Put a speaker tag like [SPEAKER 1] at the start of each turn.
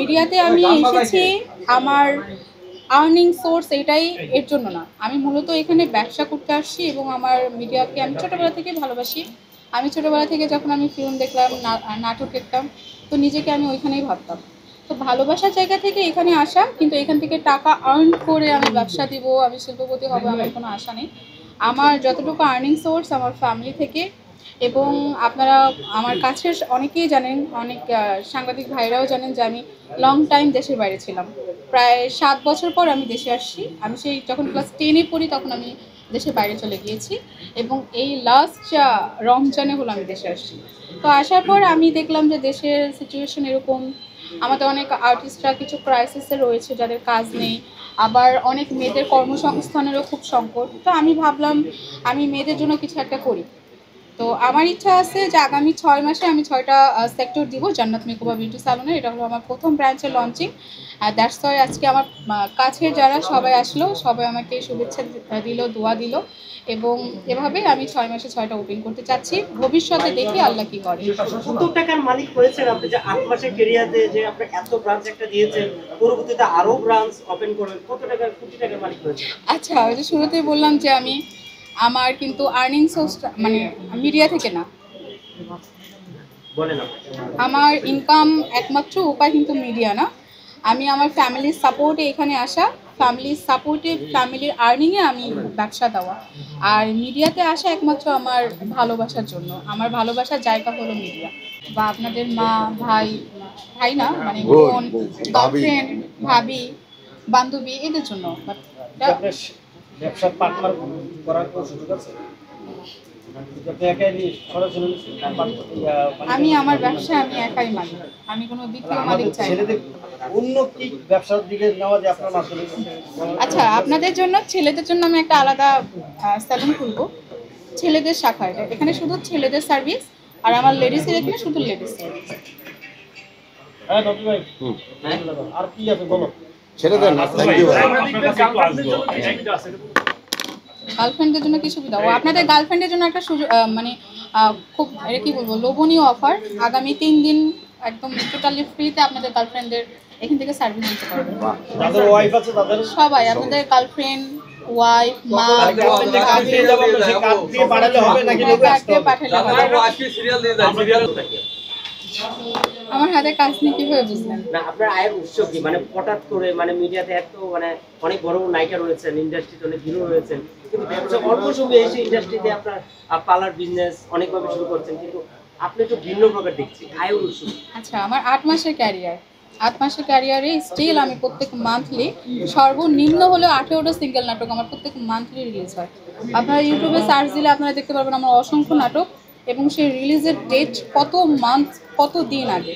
[SPEAKER 1] মিডিয়াতে আমি এসেছি আমার আর্নিং সোর্স এটাই, এর জন্য না। আমি মূলত এখানে ব্যবসা করতে আসছি এবং আমার মিডিয়াকে আমি ছোটোবেলা থেকে ভালোবাসি। আমি ছোটোবেলা থেকে যখন আমি ফিল্ম দেখলাম, নাটক দেখতাম, তো নিজেকে আমি ওইখানেই ভাবতাম। তো ভালোবাসার জায়গা থেকে এখানে আসা, কিন্তু এখান থেকে টাকা আর্ন করে আমি ব্যবসা দিব, আমি শিল্পপতি হব, আমার কোনো আশা নেই। আমার যতটুকু আর্নিং সোর্স আমার ফ্যামিলি থেকে। এবং আপনারা আমার কাছের অনেকেই জানেন, অনেক সাংবাদিক ভাইরাও জানেন যে আমি লং টাইম দেশের বাইরে ছিলাম। প্রায় 7 বছর পর আমি দেশে আসছি। আমি সেই যখন ক্লাস 10-এ পড়ি তখন আমি দেশের বাইরে চলে গিয়েছি এবং এই লাস্ট রমজানে হলো আমি দেশে আসছি। তো আসার পর আমি দেখলাম যে দেশের সিচুয়েশন এরকম, আমাদের অনেক আর্টিস্টরা কিছু ক্রাইসিসে রয়েছে, যাদের কাজ নেই, আবার অনেক মেয়েদের কর্মসংস্থানেরও খুব সংকট। তো আমি ভাবলাম আমি মেয়েদের জন্য কিছু একটা করি। তো আমার ইচ্ছা আছে যে আগামী 6 মাসে আমি 6টা সেক্টর দিব জান্নাত মেকওভার বিউটি সালনে। এটা হলো আমার প্রথম ব্রাঞ্চের লঞ্চিং। দ্যাটস ওয়াই আজকে আমার কাছের যারা সবাই আসলো, সবাই আমাকে শুভেচ্ছা দিল, দোয়া দিল, এবং এভাবে আমি 6 মাসে 6টা ওপেন করতে চাচ্ছি। ভবিষ্যতে দেখি আল্লাহ কি করে।
[SPEAKER 2] কত টাকার মালিক হয়েছেন আপনি যে 8 মাসের ক্যারিয়ারে, যে আপনি এত ব্রাঞ্চ একটা দিয়েছেন, পরবর্তীতে আরো ব্রাঞ্চ ওপেন করবেন, কত টাকার কোটি টাকার মালিক হয়েছেন?
[SPEAKER 1] আচ্ছা, ওই যে শুরুতেই বললাম যে আমার কিন্তু আর্নিং সোর্স মানে মিডিয়া থেকে না। আমার ইনকাম একমাত্র উপায় কিন্তু মিডিয়া না। আমি আমার ফ্যামিলির সাপোর্টে এখানে আসা, ফ্যামিলির সাপোর্টে, ফ্যামিলির আর্নিংয়ে আমি ব্যবসা দেওয়া, আর মিডিয়াতে আসা একমাত্র আমার ভালোবাসার জন্য। আমার ভালোবাসার জায়গা হলো মিডিয়া। বা আপনাদের মা, ভাই, ভাই না মানে বোন, গার্লফ্রেন্ড, ভাবি, বান্ধবী, এদের জন্য।
[SPEAKER 3] ব্যবসার পার্টনার করার কোনো সুযোগ আছে?
[SPEAKER 1] আমি আমার ব্যবসা আমি একাই মালিক, আমি কোনো দ্বিতীয় মালিক চাই না।
[SPEAKER 3] অন্য কি ব্যবসার দিকে নেওয়া যায় আপনার মাধ্যমে?
[SPEAKER 1] আচ্ছা, আপনাদের জন্য, ছেলেদের জন্য আমি একটা আলাদা স্যালুন খুলবো, ছেলেদের শাখা। এখানে শুধু ছেলেদের সার্ভিস, আর আমার লেডিসের এখানে শুধু লেডিস সার্ভিস।
[SPEAKER 3] হ্যাঁ রবি ভাই, আর কি আছে বলো?
[SPEAKER 4] ছেড়ে দেন না, থ্যাংক ইউ।
[SPEAKER 1] গার্লফ্রেন্ডদের জন্য কি সুবিধা? ও আপনাদের গার্লফ্রেন্ডের জন্য একটা মানে খুব এটা কি বলবো, লোভনীয় অফার। আগামী 3 দিন একদম টোটালি ফ্রিতে আপনাদের গার্লফ্রেন্ডদের এখান থেকে সার্ভিস দিতে পারবেন।
[SPEAKER 3] যাদের ওয়াইফ আছে তাদের
[SPEAKER 1] সবাই, আপনাদের গার্লফ্রেন্ড, ওয়াইফ, মা,
[SPEAKER 3] পাঠালে হবে নাকি?
[SPEAKER 1] পাঠালে হবে। আমার হাতে কাজ নিয়ে কিভাবে বুঝলেন?
[SPEAKER 2] না, আপনার আয়ের উৎস কি? মানে হঠাৎ করে মানে মিডিয়াতে এত মানে অনেক বড় নায়িকা রয়েছেন, ইন্ডাস্ট্রিতে অনেক হিরো রয়েছেন, কিন্তু ব্যবসা অল্প সময়ে এসে ইন্ডাস্ট্রিতে আপনার পার্লার বিজনেস অনেকভাবে শুরু করছেন, কিন্তু আপনি একটু ভিন্ন প্রকার দেখছি আয়ের উৎস।
[SPEAKER 1] আচ্ছা, আমার 8 মাসের ক্যারিয়ার, 8 মাসের ক্যারিয়ারে স্টিল আমি প্রত্যেক মান্থলি সর্বনিম্ন হলেও 18টা সিঙ্গেল নাটক আমার প্রত্যেক মান্থলি রিলিজ হয়। আপনারা ইউটিউবে সার্চ দিলে আপনারা দেখতে পারবেন আমার অসংখ্য নাটক, এবং সেই রিলিজের ডেট কত মান্থ, কত দিন আগে।